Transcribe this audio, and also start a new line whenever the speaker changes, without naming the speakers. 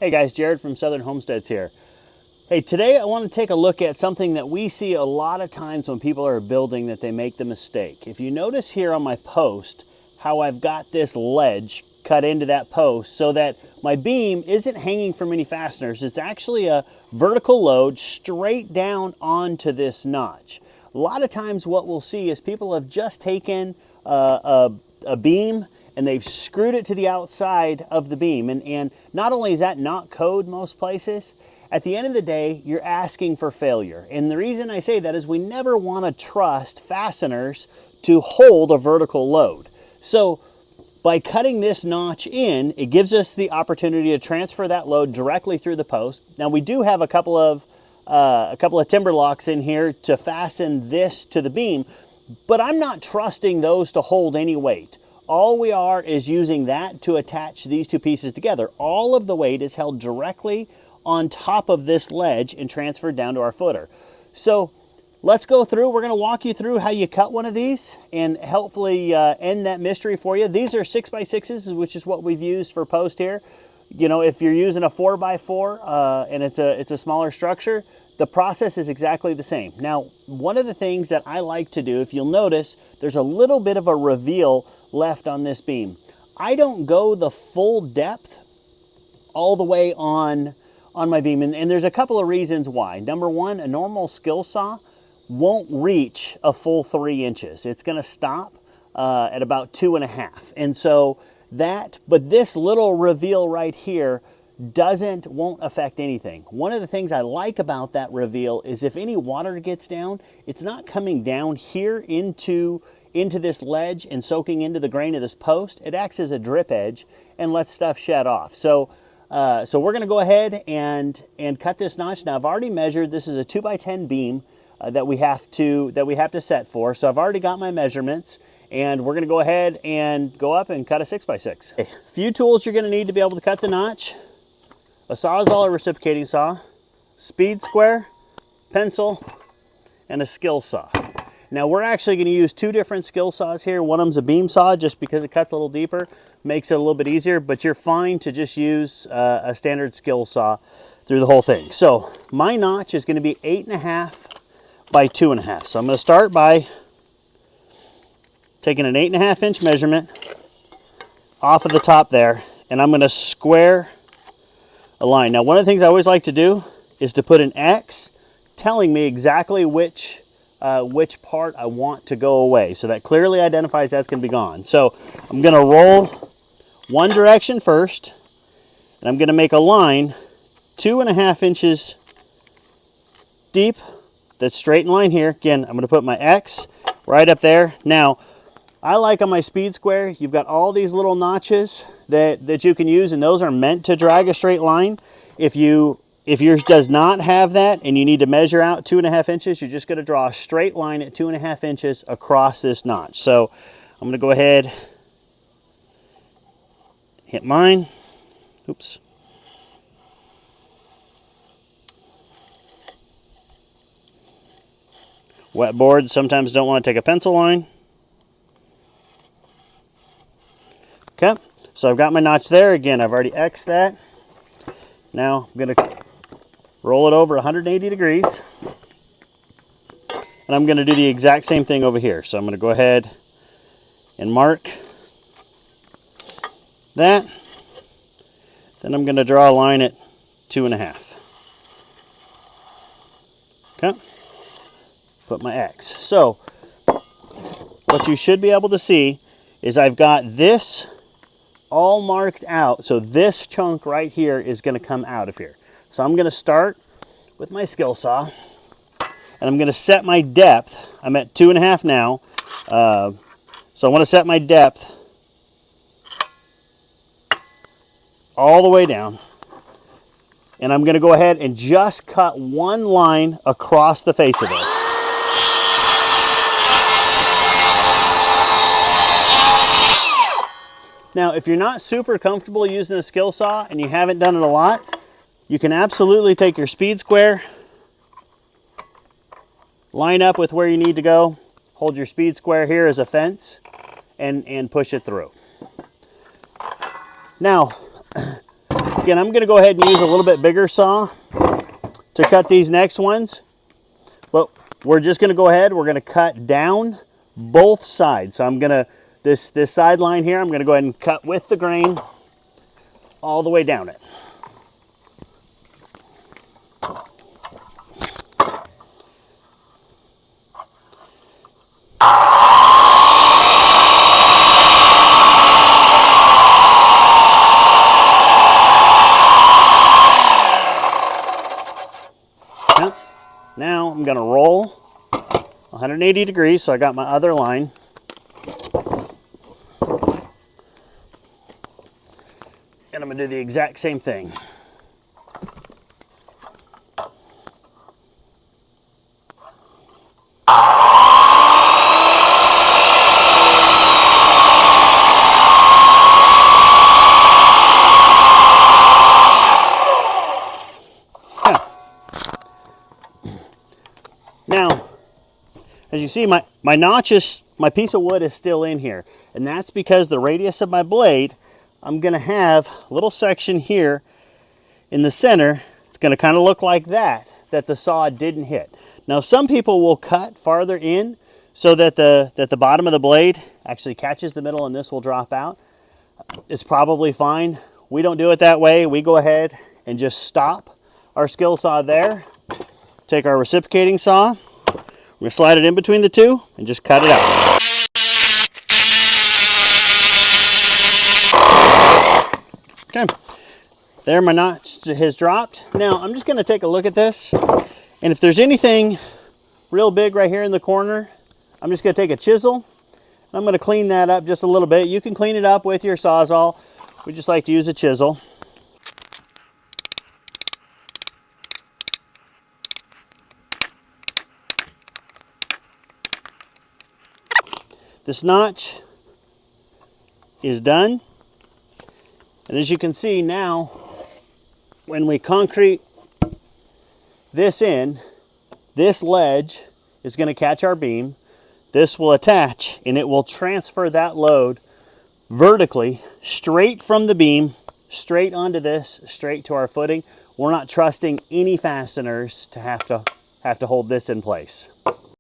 Hey guys, Jared from Southern Homesteads here. Hey, today I want to take a look at something that we see a lot of times when people are building that they make the mistake. If you notice here on my post how I've got this ledge cut into that post so that my beam isn't hanging from any fasteners. It's actually a vertical load straight down onto this notch. A lot of times what we'll see is people have just taken a beam and they've screwed it to the outside of the beam. And not only is that not code most places, at the end of the day, you're asking for failure. And the reason I say that is we never want to trust fasteners to hold a vertical load. So by cutting this notch in, it gives us the opportunity to transfer that load directly through the post. Now we do have a couple of timber locks in here to fasten this to the beam, but I'm not trusting those to hold any weight. All we are is using that to attach these two pieces together. All of the weight is held directly on top of this ledge and transferred down to our footer. So let's go through. We're going to walk you through how you cut one of these and hopefully end that mystery for you. These are 6x6s, which is what we've used for post here. You know, if you're using a 4x4 and it's a smaller structure, the process is exactly the same. Now, one of the things that I like to do, if you'll notice, there's a little bit of a reveal left on this beam. I don't go the full depth all the way on my beam, and there's a couple of reasons why. Number one, a normal skill saw won't reach a full 3 inches. It's going to stop at about 2.5. And so but this little reveal right here won't affect anything. One of the things I like about that reveal is if any water gets down, it's not coming down here into this ledge and soaking into the grain of this post. It acts as a drip edge and lets stuff shed off. So we're going to go ahead and cut this notch. Now I've already measured. This is a 2x10 beam that we have to set for. So I've already got my measurements, and we're going to go ahead and go up and cut a 6x6. Okay. A few tools you're going to need to be able to cut the notch: a Sawzall or reciprocating saw, speed square, pencil, and a skill saw. Now we're actually going to use 2 different skill saws here. One of them's a beam saw just because it cuts a little deeper, makes it a little bit easier, but you're fine to just use a standard skill saw through the whole thing. So my notch is going to be 8.5 by 2.5. So I'm going to start by taking an 8.5 inch measurement off of the top there, and I'm going to square a line. Now one of the things I always like to do is to put an X telling me exactly which part I want to go away. So that clearly identifies that's going to be gone. So I'm going to roll one direction first, and I'm going to make a line 2.5 inches deep that's straight in line here. Again, I'm going to put my X right up there. Now, I like on my speed square, you've got all these little notches that you can use, and those are meant to drag a straight line. If yours does not have that and you need to measure out 2.5 inches, you're just going to draw a straight line at 2.5 inches across this notch. So I'm going to go ahead, hit mine. Oops. Wet boards sometimes don't want to take a pencil line. Okay, so I've got my notch there. Again, I've already X'd that. Now I'm going to roll it over 180 degrees. And I'm going to do the exact same thing over here. So I'm going to go ahead and mark that. Then I'm going to draw a line at 2.5. Okay. Put my X. So what you should be able to see is I've got this all marked out. So this chunk right here is going to come out of here. So I'm going to start with my skill saw, and I'm going to set my depth. I'm at 2.5 now. So I want to set my depth all the way down. And I'm going to go ahead and just cut one line across the face of this. Now, if you're not super comfortable using a skill saw and you haven't done it a lot, you can absolutely take your speed square, line up with where you need to go, hold your speed square here as a fence, and push it through. Now, Again, I'm going to go ahead and use a little bit bigger saw to cut these next ones. But we're just going to go ahead, we're going to cut down both sides. So I'm going to, this side line here, I'm going to go ahead and cut with the grain all the way down it. Now I'm going to roll 180 degrees, so I got my other line. And I'm going to do the exact same thing. Now, as you see, my notch is, my piece of wood is still in here. And that's because the radius of my blade, I'm going to have a little section here in the center. It's going to kind of look like that the saw didn't hit. Now, some people will cut farther in so that the bottom of the blade actually catches the middle and this will drop out. It's probably fine. We don't do it that way. We go ahead and just stop our skill saw there. Take our reciprocating saw, we're going to slide it in between the two and just cut it out. Okay, there my notch has dropped. Now I'm just going to take a look at this, and if there's anything real big right here in the corner, I'm just going to take a chisel and I'm going to clean that up just a little bit. You can clean it up with your Sawzall. We just like to use a chisel. This notch is done. And as you can see now, when we concrete this in, this ledge is going to catch our beam. This will attach and it will transfer that load vertically straight from the beam, straight onto this, straight to our footing. We're not trusting any fasteners to have to hold this in place.